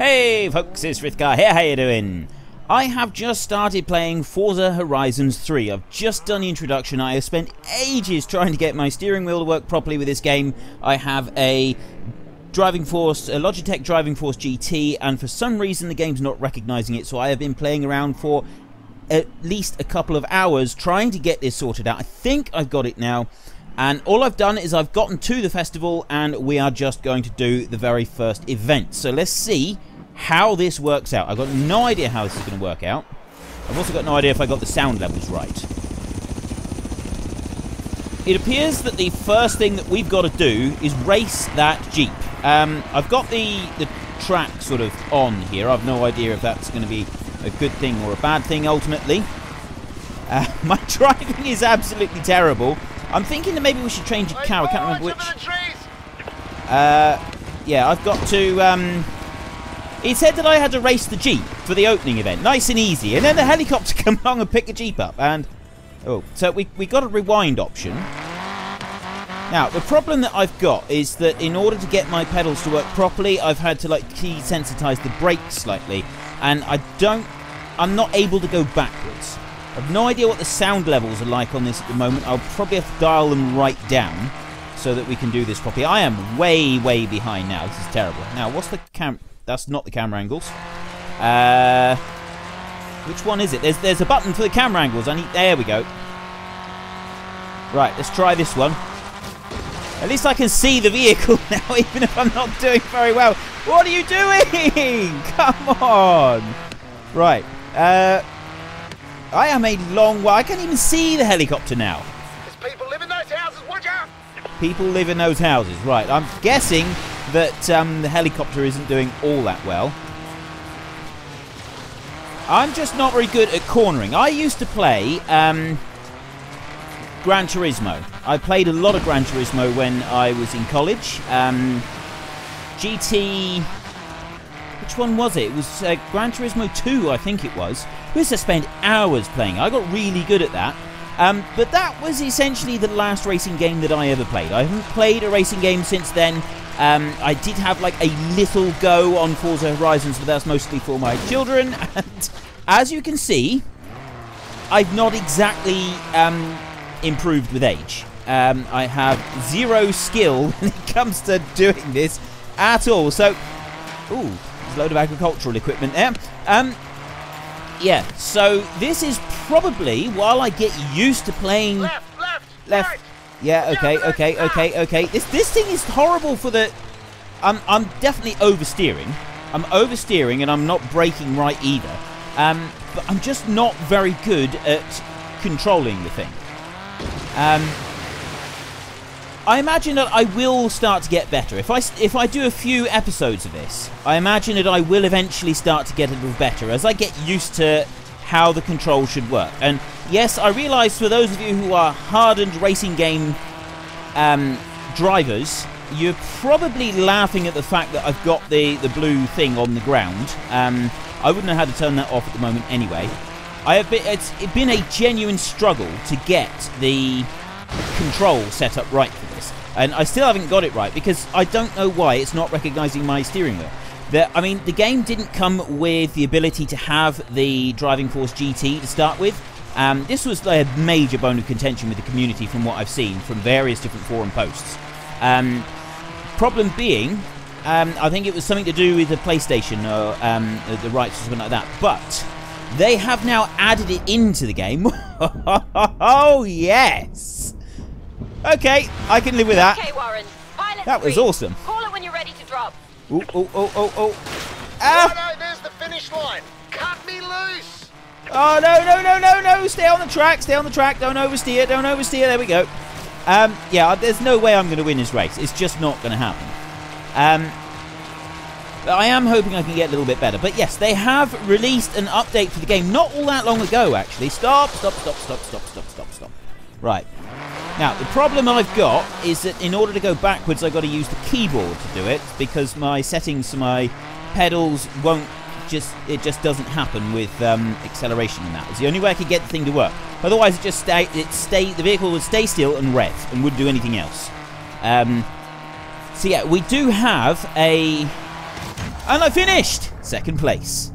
Hey folks, it's Frithgar here, how you doing? I have just started playing Forza Horizon 3. I've just done the introduction. I have spent ages trying to get my steering wheel to work properly with this game. I have a Logitech Driving Force GT, and for some reason the game's not recognizing it, so I have been playing around for at least a couple of hours trying to get this sorted out. I think I've got it now, and all I've done is I've gotten to the festival and we are just going to do the very first event. So let's see how this works out. I've got no idea how this is going to work out. I've also got no idea if I got the sound levels right. It appears that the first thing that we've got to do is race that Jeep. I've got the track sort of on here. I've no idea if that's going to be a good thing or a bad thing ultimately. My driving is absolutely terrible. I'm thinking that maybe we should change a car. I can't remember which. Yeah, I've got to... It said that I had to race the Jeep for the opening event. Nice and easy. And then the helicopter come along and pick the Jeep up. And... oh, so we got a rewind option. Now, the problem that I've got is that in order to get my pedals to work properly, I've had to, like, key sensitize the brakes slightly. And I'm not able to go backwards. I've no idea what the sound levels are like on this at the moment. I'll probably have to dial them right down so that we can do this properly. I am way, way behind now. This is terrible. Now, what's the That's not the camera angles. Which one is it? There's a button for the camera angles. There we go. Right, let's try this one. At least I can see the vehicle now, even if I'm not doing very well. What are you doing? Come on. Right. I am a long way. I can't even see the helicopter now. There's people live in those houses. Watch out. People live in those houses. Right. I'm guessing that the helicopter isn't doing all that well. I'm just not very good at cornering. I used to play Gran Turismo. I played a lot of Gran Turismo when I was in college. GT... which one was it? It was Gran Turismo 2, I think it was. We used to spend hours playing. I got really good at that. But that was essentially the last racing game that I ever played. I haven't played a racing game since then. I did have like a little go on Forza Horizons, but that's mostly for my children. And as you can see, I've not exactly improved with age. I have zero skill when it comes to doing this at all. So, ooh, there's a load of agricultural equipment there. Yeah, so this is probably, while I get used to playing... Left. Right. Yeah, okay. This thing is horrible for the... I'm definitely oversteering. I'm oversteering and I'm not braking right either. But I'm just not very good at controlling the thing. I imagine that I will start to get better. If I do a few episodes of this, I imagine that I will eventually start to get a little better as I get used to how the control should work. And yes, I realise for those of you who are hardened racing game drivers, you're probably laughing at the fact that I've got the blue thing on the ground. I wouldn't know how to turn that off at the moment anyway. It's been a genuine struggle to get the control set up right for this, and I still haven't got it right because I don't know why it's not recognizing my steering wheel. I mean, the game didn't come with the ability to have the Driving Force GT to start with. This was a major bone of contention with the community from what I've seen from various different forum posts. Problem being, I think it was something to do with the PlayStation or the rights or something like that, but they have now added it into the game. Oh, yes. Okay, I can live with that. Okay, Warren. That was awesome. Call it when you're ready to drop. Oh. Ah! No, there's the finish line. Cut me loose. Oh, no. Stay on the track. Don't oversteer. There we go. Yeah, there's no way I'm going to win this race. It's just not going to happen. But I am hoping I can get a little bit better. But yes, they have released an update for the game not all that long ago, actually. Stop. Right. Now, the problem I've got is that in order to go backwards, I've got to use the keyboard to do it because my settings for my pedals it just doesn't happen with acceleration and that. It's the only way I could get the thing to work. Otherwise, the vehicle would stay still and rev and wouldn't do anything else. So yeah, we do have a... And I finished second place.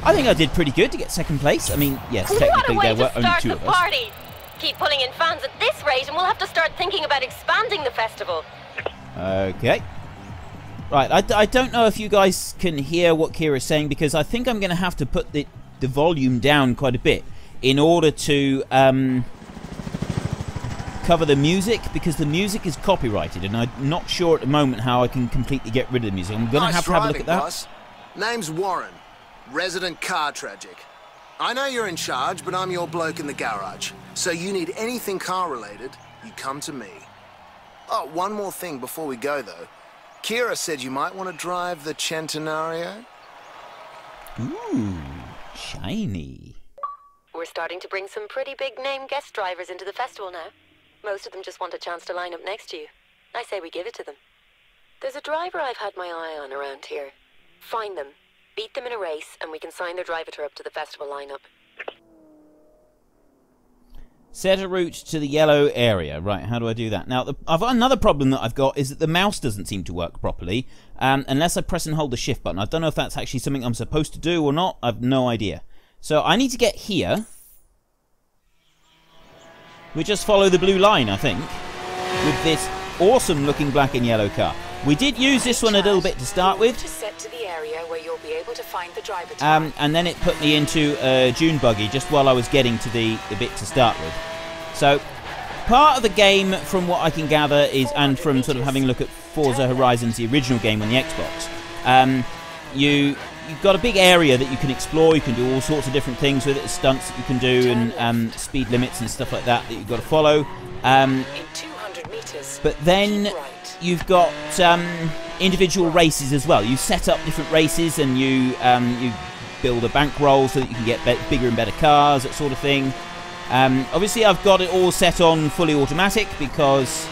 I think I did pretty good to get second place. I mean, yes, technically there were only 2 of us. Party. Keep pulling in fans at this rate and we'll have to start thinking about expanding the festival. Okay. Right, I don't know if you guys can hear what Kira's saying, because I think I'm going to have to put the volume down quite a bit in order to cover the music, because the music is copyrighted and I'm not sure at the moment how I can completely get rid of the music. I'm going to have a look at that. Boss. Name's Warren, resident car tragic. I know you're in charge, but I'm your bloke in the garage. So you need anything car related, you come to me. Oh, one more thing before we go though. Kira said you might want to drive the Centenario. Ooh, shiny. We're starting to bring some pretty big name guest drivers into the festival now. Most of them just want a chance to line up next to you. I say we give it to them. There's a driver I've had my eye on around here. Find them, beat them in a race, and we can sign their driver up to the festival lineup. Set a route to the yellow area. Right, how do I do that? Now, another problem that I've got is that the mouse doesn't seem to work properly unless I press and hold the shift button. I don't know if that's actually something I'm supposed to do or not. I've no idea. So I need to get here. We just follow the blue line, I think, with this awesome-looking black and yellow car. We did use this one a little bit to start with. Set to the area where you'll be able to find the driver. And then it put me into a dune buggy just while I was getting to the bit to start with. So, part of the game, from what I can gather, is, and from sort of having a look at Forza Horizon, the original game on the Xbox, you've got a big area that you can explore. You can do all sorts of different things with it, stunts that you can do, and speed limits and stuff like that you've got to follow. In 200 meters. But then you've got individual races as well. You set up different races, and you build a bankroll so that you can get bigger and better cars, that sort of thing. Obviously, I've got it all set on fully automatic because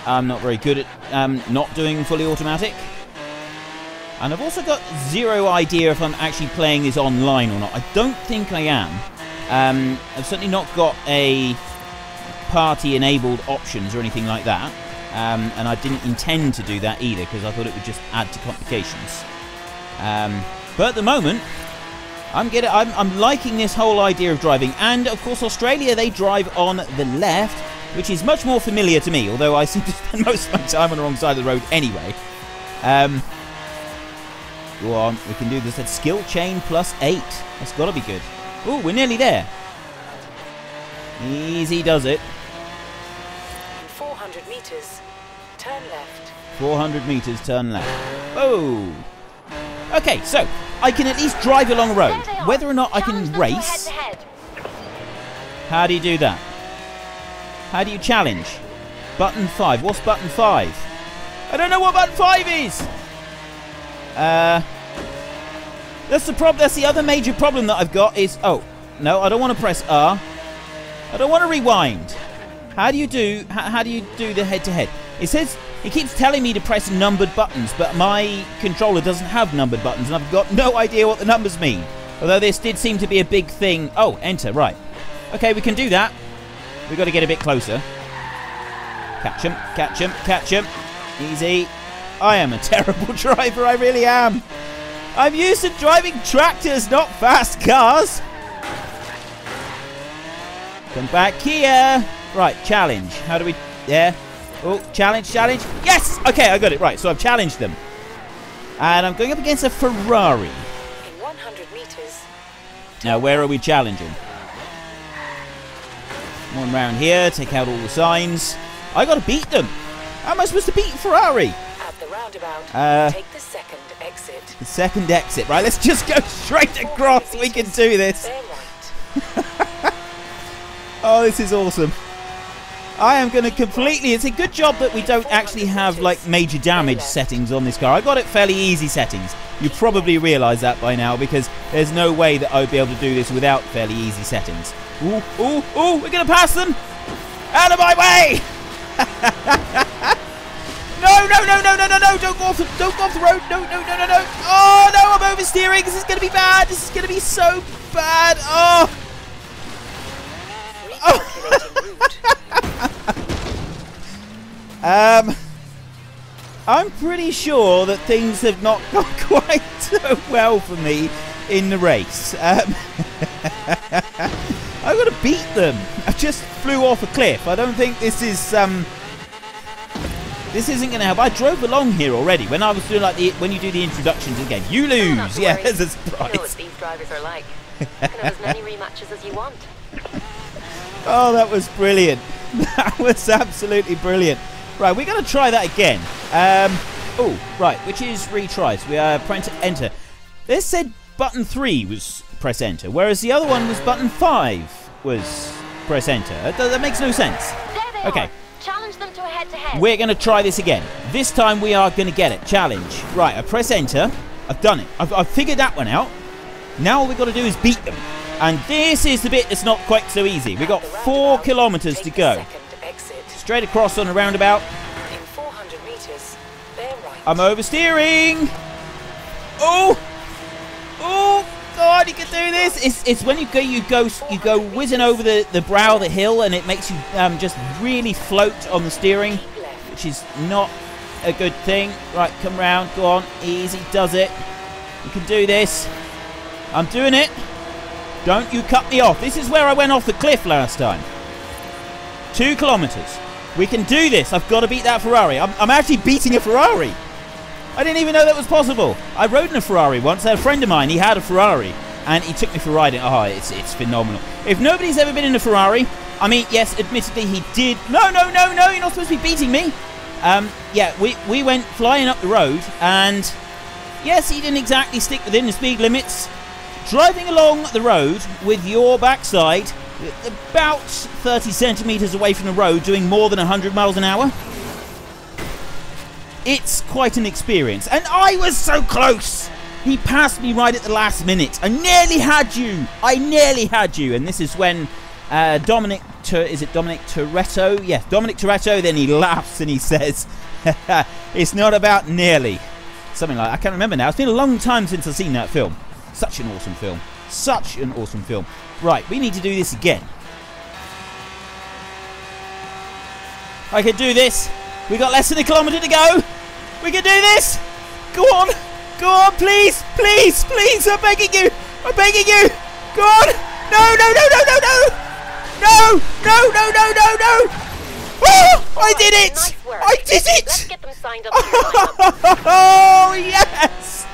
I'm not very good at not doing fully automatic. And I've also got zero idea if I'm actually playing this online or not. I don't think I am. I've certainly not got a party-enabled options or anything like that. And I didn't intend to do that either because I thought it would just add to complications. But at the moment, I'm liking this whole idea of driving. And, of course, Australia, they drive on the left, which is much more familiar to me, although I seem to spend most of my time on the wrong side of the road anyway. Go on, we can do this at skill chain +8. That's got to be good. Ooh, we're nearly there. Easy does it. 400 meters, turn left. 400 meters, turn left. Oh! Okay, so I can at least drive along a road. Whether or not I can race. How do you do that? How do you challenge? Button 5. What's button 5? I don't know what button 5 is! That's the problem. That's the other major problem that I've got is... Oh, no, I don't want to press R. I don't want to rewind. How do you do the head-to-head? It says... It keeps telling me to press numbered buttons, but my controller doesn't have numbered buttons, and I've got no idea what the numbers mean. Although this did seem to be a big thing. Oh, enter, right. Okay, we can do that. We've got to get a bit closer. Catch him, catch him, catch him. Easy. I am a terrible driver, I really am. I'm used to driving tractors, not fast cars. Come back here. Right, challenge. How do we... There. Oh, challenge, challenge. Yes! Okay, I got it. Right, so I've challenged them. And I'm going up against a Ferrari. In 100 meters. Now, where are we challenging? Come on round here, take out all the signs. I got to beat them. How am I supposed to beat Ferrari? At the roundabout, take the second exit. The second exit. Right, let's just go straight across. We can do this. Right. Oh, this is awesome. I am going to completely... It's a good job that we don't actually have, like, major damage settings on this car. I got it fairly easy settings. You probably realise that by now, because there's no way that I would be able to do this without fairly easy settings. Ooh, ooh, ooh, we're going to pass them! Out of my way! No, no, no, no, no, no, no! Don't go off the road! No, no, no, no, no! Oh, no, I'm oversteering! This is going to be bad! This is going to be so bad! Oh! I'm pretty sure that things have not gone quite so well for me in the race. I've got to beat them. I just flew off a cliff. I don't think this is this isn't going to help. I drove along here already when I was doing like when you do the introduction to the game. You lose. Yeah, there's a surprise. You know what these drivers are like. You can have as many rematches as you want. Oh, that was brilliant. That was absolutely brilliant. Right, we're going to try that again. Oh, right, which is retries. We are press enter. This said button 3 was press enter, whereas the other one was button 5 was press enter. That makes no sense. There they Okay. are. Challenge them to a head-to-head. We're going to try this again. This time we are going to get it. Challenge. Right, I press enter. I've done it. I've figured that one out. Now all we've got to do is beat them. And this is the bit that's not quite so easy. We've got 4 kilometres to go. Straight across on a roundabout. In 400 meters, bear right. I'm oversteering. Oh! Oh! God, you can do this. It's when you go whizzing over the brow of the hill, and it makes you just really float on the steering, which is not a good thing. Right, come round. Go on. Easy does it. You can do this. I'm doing it. Don't you cut me off. This is where I went off the cliff last time. 2 kilometres. We can do this. I've got to beat that Ferrari. I'm actually beating a Ferrari. I didn't even know that was possible. I rode in a Ferrari once. A friend of mine, he had a Ferrari, and he took me for riding. Oh, it's phenomenal. If nobody's ever been in a Ferrari, I mean, yes, admittedly he did. No, you're not supposed to be beating me. Yeah, we went flying up the road, and yes, he didn't exactly stick within the speed limits. Driving along the road with your backside about 30 centimetres away from the road, doing more than 100 miles an hour. It's quite an experience. And I was so close. He passed me right at the last minute. I nearly had you. And this is when Dominic Toretto? Yes, Dominic Toretto. Then he laughs and he says, it's not about nearly. Something like that. I can't remember now. It's been a long time since I've seen that film. Such an awesome film. Such an awesome film. Right, we need to do this again. I can do this. We got less than a kilometre to go. We can do this. Go on, please. I'm begging you. Go on. No. Oh, I did it. Nice work. I did it. Let's get them signed up to your lineup. Oh yes.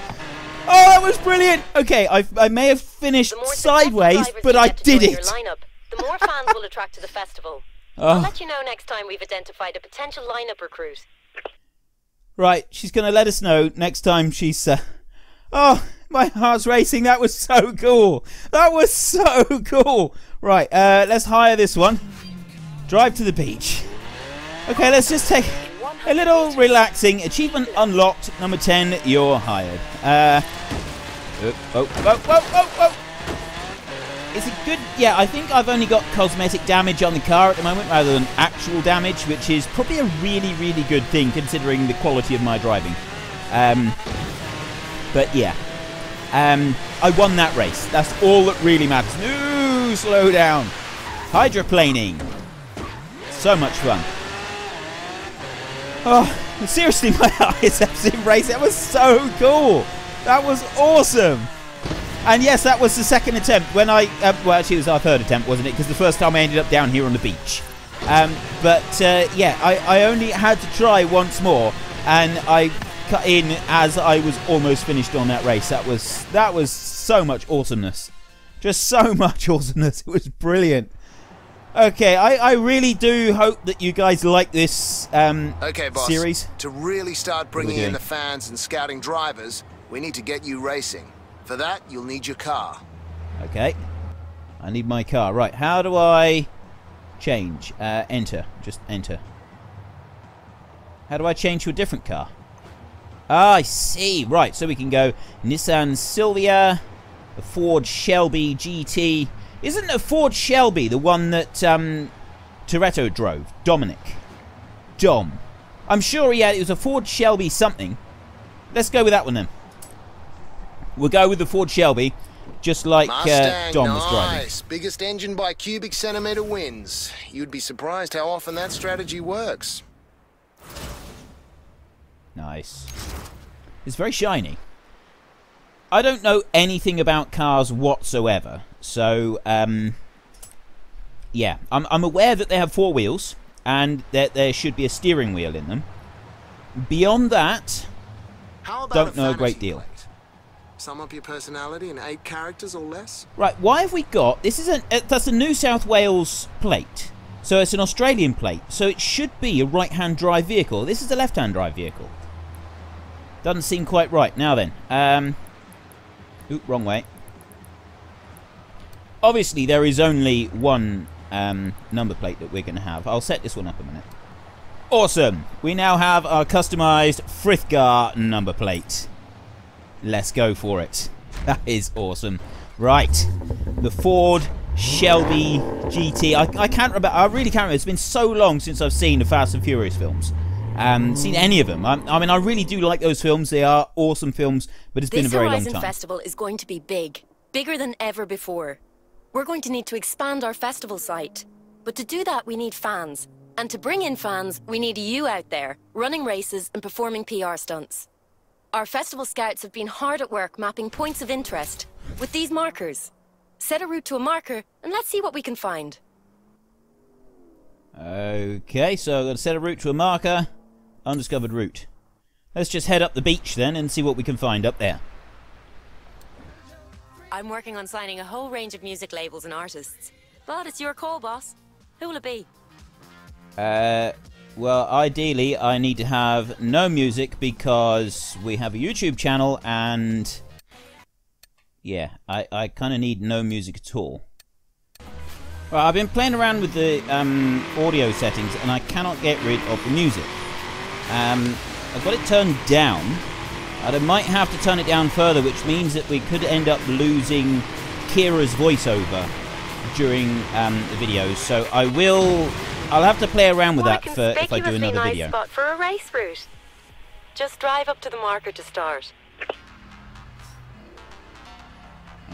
Oh, that was brilliant. Okay, I may have finished The more successful sideways, drivers but you I get to did join your it. lineup, the more fans will attract to the festival. I'll Oh. let you know next time we've identified a potential lineup recruit. Right, she's going to let us know next time she's... Oh, my heart's racing. That was so cool. Right, let's hire this one. Drive to the beach. Okay, let's just take a little relaxing. Achievement unlocked. Number 10, you're hired. Whoa. Is it good? Yeah, I think I've only got cosmetic damage on the car at the moment rather than actual damage, which is probably a really, really good thing considering the quality of my driving. But yeah. I won that race. That's all that really matters. No, slow down. Hydroplaning. So much fun. Oh, seriously, my eyes have seen race. That was so cool. That was awesome. And yes, that was the second attempt when I... well, actually, it was our third attempt, wasn't it? Because the first time I ended up down here on the beach. Yeah, I only had to try once more. And I cut in as I was almost finished on that race. That was so much awesomeness. Just so much awesomeness. It was brilliant. Okay, I really do hope that you guys like this Okay, boss. series. To really start bringing doing? in the fans and scouting drivers, we need to get you racing. For that, you'll need your car. Okay. I need my car. Right, how do I change? Enter. Just enter. How do I change to a different car? Ah, I see. Right, so we can go Nissan Silvia, the Ford Shelby GT. Isn't a Ford Shelby the one that Toretto drove? Dom. I'm sure it was a Ford Shelby something. Let's go with that one then. We'll go with the Ford Shelby, just like Mustang, Dom was driving. nice. Biggest engine by cubic centimetre wins. You'd be surprised how often that strategy works. Nice. It's very shiny. I don't know anything about cars whatsoever. So, yeah. I'm aware that they have 4 wheels. And that there should be a steering wheel in them. Beyond that, don't know a great deal. Sum up your personality in 8 characters or less? Right, why have we got... This is that's a New South Wales plate. So it's an Australian plate. So it should be a right-hand drive vehicle. This is a left-hand drive vehicle. Doesn't seem quite right. Now then. Oop, wrong way. Obviously, there is only one number plate that we're going to have. I'll set this one up a minute. Awesome. We now have our customized Frithgar number plate. Let's go for it. That is awesome. Right. The Ford Shelby GT. I can't remember. I really can't remember. It's been so long since I've seen the Fast and Furious films. Seen any of them. I mean, I really do like those films. They are awesome films, but it's been a very long time. This Horizon Festival is going to be big. Bigger than ever before. We're going to need to expand our festival site. But to do that, we need fans. And to bring in fans, we need you out there, running races and performing PR stunts. Our festival scouts have been hard at work mapping points of interest with these markers. Set a route to a marker, and let's see what we can find. Okay, so I'm going to set a route to a marker. Undiscovered route. Let's just head up the beach then and see what we can find up there. I'm working on signing a whole range of music labels and artists. But it's your call, boss. Who will it be? Well, ideally, I need to have no music because we have a YouTube channel and... yeah, I kind of need no music at all. Right, I've been playing around with the audio settings and I cannot get rid of the music. I've got it turned down. And I might have to turn it down further, which means that we could end up losing Kira's voiceover during the videos. So I'll have to play around with that for if I do another video. Spot for a race route. Just drive up to the marker to start.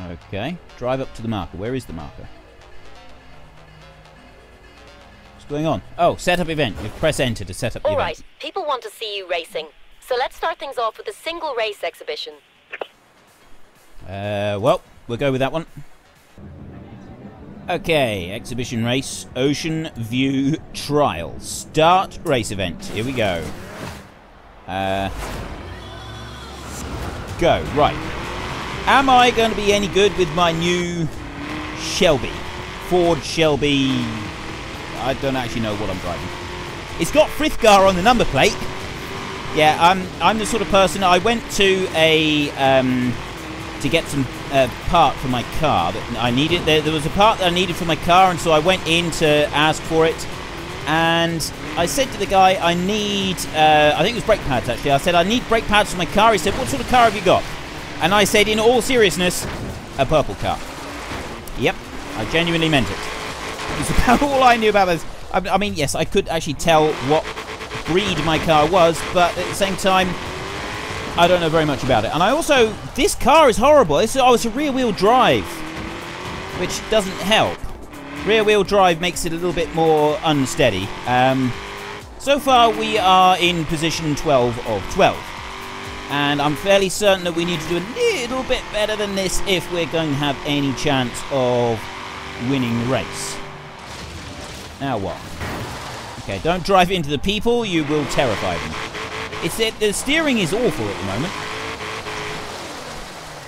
Okay, drive up to the marker. Where is the marker? What's going on? Oh, set up event. You press enter to set up the event. Alright, people want to see you racing. So let's start things off with a single race exhibition. Well, we'll go with that one. Okay, exhibition race, Ocean View Trial. Start race event. Here we go. Go, right. Am I going to be any good with my new Shelby? Ford Shelby... I don't actually know what I'm driving. It's got Frithgar on the number plate. Yeah, I'm the sort of person... I went to a... to get some part for my car that I needed. There was a part that I needed for my car, and so I went in to ask for it. And I said to the guy, I need... I think it was brake pads, actually. I said, I need brake pads for my car. He said, what sort of car have you got? And I said, in all seriousness, a purple car. Yep, I genuinely meant it. It's about all I knew about this. I mean, yes, I could actually tell what breed my car was, but at the same time, I don't know very much about it. And I also, this car is horrible. It's a rear-wheel drive, which doesn't help. Rear-wheel drive makes it a little bit more unsteady. So far, we are in position 12 of 12. And I'm fairly certain that we need to do a little bit better than this if we're going to have any chance of winning the race. Now what? Okay, don't drive into the people. You will terrify them. The steering is awful at the moment.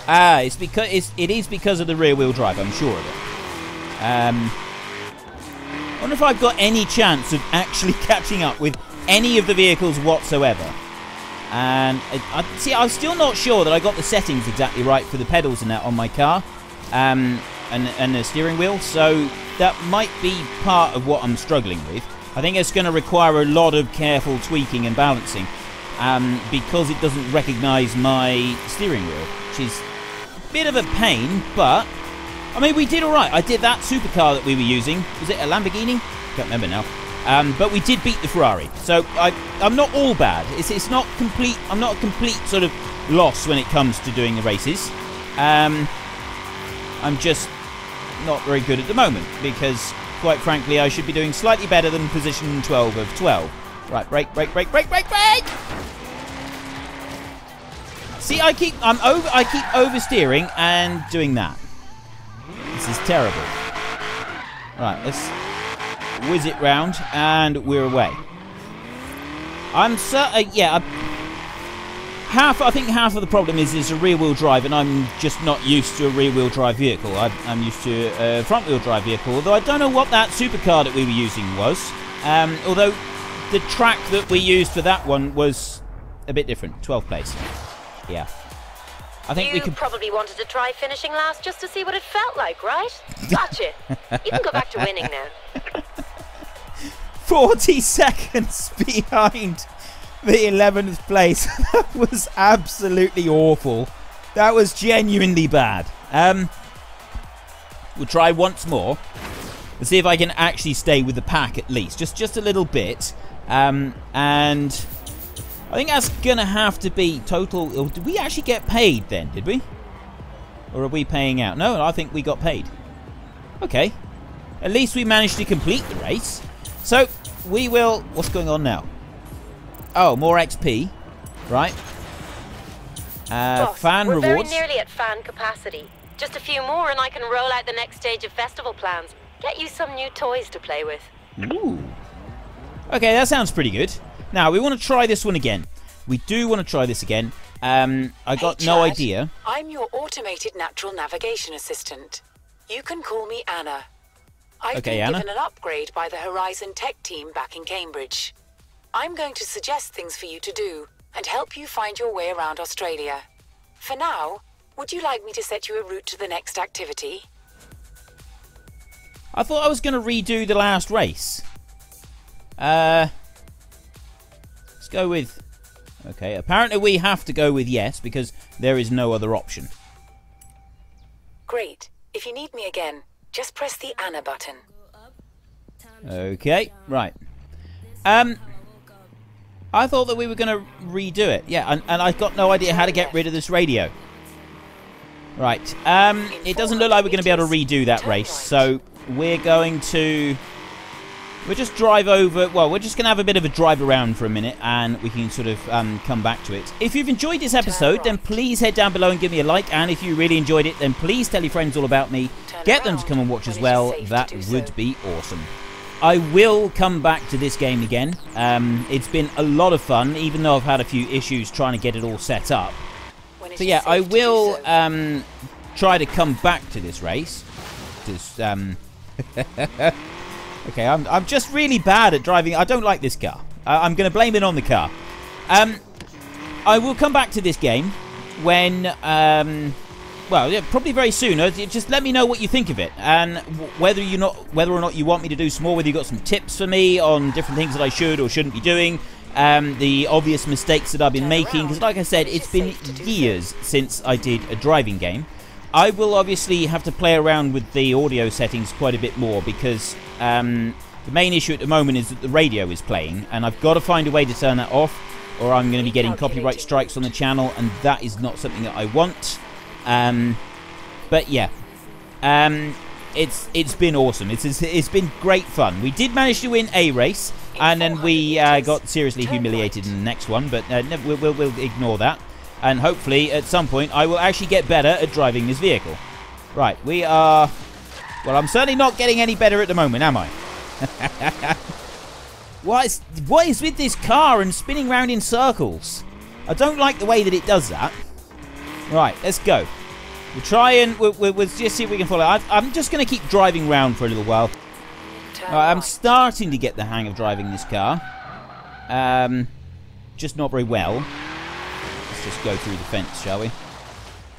Ah, it is because of the rear-wheel drive. I'm sure of it. I wonder if I've got any chance of actually catching up with any of the vehicles whatsoever. And I'm still not sure that I got the settings exactly right for the pedals and that on my car, and the steering wheel. So that might be part of what I'm struggling with. I think it's going to require a lot of careful tweaking and balancing, because it doesn't recognise my steering wheel, which is a bit of a pain. But I mean, we did all right. I did that supercar that we were using. Was it a Lamborghini? Can't remember now. But we did beat the Ferrari, so I'm not all bad. It's not complete. I'm not a complete sort of loss when it comes to doing the races. I'm just not very good at the moment because, quite frankly, I should be doing slightly better than position 12 of 12. Right, brake, brake, brake, brake, brake, brake! See, I keep oversteering and doing that. This is terrible. Right, let's whiz it round, and we're away. I think half of the problem is a rear-wheel drive, and I'm just not used to a rear-wheel drive vehicle. I'm used to a front-wheel drive vehicle, although I don't know what that supercar that we were using was. Although the track that we used for that one was a bit different. 12th place. Yeah. I think we could probably wanted to try finishing last just to see what it felt like, right? Gotcha. You can go back to winning now. 40 seconds behind the 11th place. That was absolutely awful. That was genuinely bad. We'll try once more. Let's see if I can actually stay with the pack at least. Just a little bit. And I think that's going to have to be total... Did we actually get paid then, did we? Or are we paying out? No, I think we got paid. Okay. At least we managed to complete the race. So, we will... What's going on now? Oh, more XP. Right. Boss, fan we're rewards. Very nearly at fan capacity. Just a few more and I can roll out the next stage of festival plans. Get you some new toys to play with. Ooh. Okay, that sounds pretty good. Now, we want to try this one again. We do want to try this again. I got no idea. I'm your automated natural navigation assistant. You can call me Anna. I've been given an upgrade by the Horizon tech team back in Cambridge. I'm going to suggest things for you to do and help you find your way around Australia. For now, would you like me to set you a route to the next activity? I thought I was going to redo the last race. Let's go with... Okay, apparently we have to go with yes, because there is no other option. Great. If you need me again, just press the Anna button. Okay, right. I thought that we were going to redo it. Yeah, and I've got no idea how to get rid of this radio. Right. It doesn't look like we're going to be able to redo that race, so we're going to... We'll just drive over... Well, we're just going to have a bit of a drive around for a minute, and we can sort of come back to it. If you've enjoyed this episode, then please head down below and give me a like. And if you really enjoyed it, then please tell your friends all about me. Get them to come and watch as well. That would be awesome. I will come back to this game again. It's been a lot of fun, even though I've had a few issues trying to get it all set up. So yeah, I will try to come back to this race. Just, okay, I'm just really bad at driving. I don't like this car. I'm going to blame it on the car. I will come back to this game when, well, yeah, probably very soon. Just let me know what you think of it, and whether or not you want me to do some more. Whether you got some tips for me on different things that I should or shouldn't be doing. The obvious mistakes that I've been making, because like I said, it's been years since I did a driving game. I will obviously have to play around with the audio settings quite a bit more, because the main issue at the moment is that the radio is playing, and I've got to find a way to turn that off, or I'm going to be getting copyright strikes on the channel, and that is not something that I want. But yeah, it's been awesome. It's been great fun. We did manage to win a race, and then we got seriously humiliated in the next one, but we'll ignore that. And hopefully, at some point, I will actually get better at driving this vehicle. Right, we are... Well, I'm certainly not getting any better at the moment, am I? What is with this car and spinning round in circles? I don't like the way that it does that. Right, let's go. We'll try and... We'll just see if we can follow. I'm just going to keep driving round for a little while. Right, I'm starting to get the hang of driving this car. Just not very well. Just go through the fence, shall we?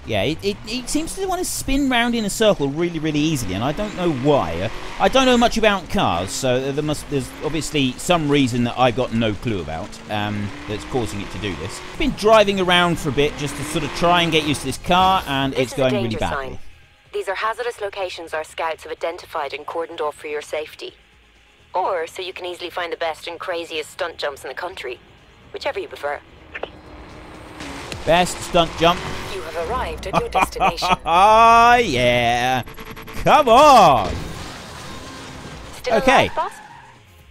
Yeah, it seems to want to spin round in a circle really, really easily, and I don't know why. I don't know much about cars, so there's obviously some reason that I've got no clue about that's causing it to do this. I've been driving around for a bit just to sort of try and get used to this car, and it's going really badly. Sign. These are hazardous locations our scouts have identified and cordoned off for your safety. Or so you can easily find the best and craziest stunt jumps in the country. Whichever you prefer. Best stunt jump. You have arrived at your destination. Ah, yeah. Come on. Still okay. alive, boss?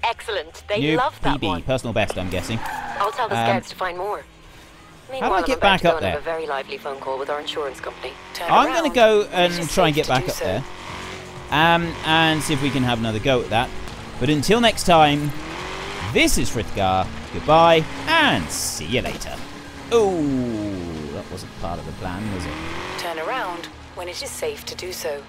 Excellent. They New love that PB, one. personal best, I'm guessing. I'll tell the scouts to find more. Meanwhile, How do I get back up there? Have a very lively phone call with our insurance company. I'm going to go and try and get back up there. And see if we can have another go at that. But until next time, this is Frithgar. Goodbye, and see you later. Oh, that wasn't part of the plan, was it? Turn around when it is safe to do so.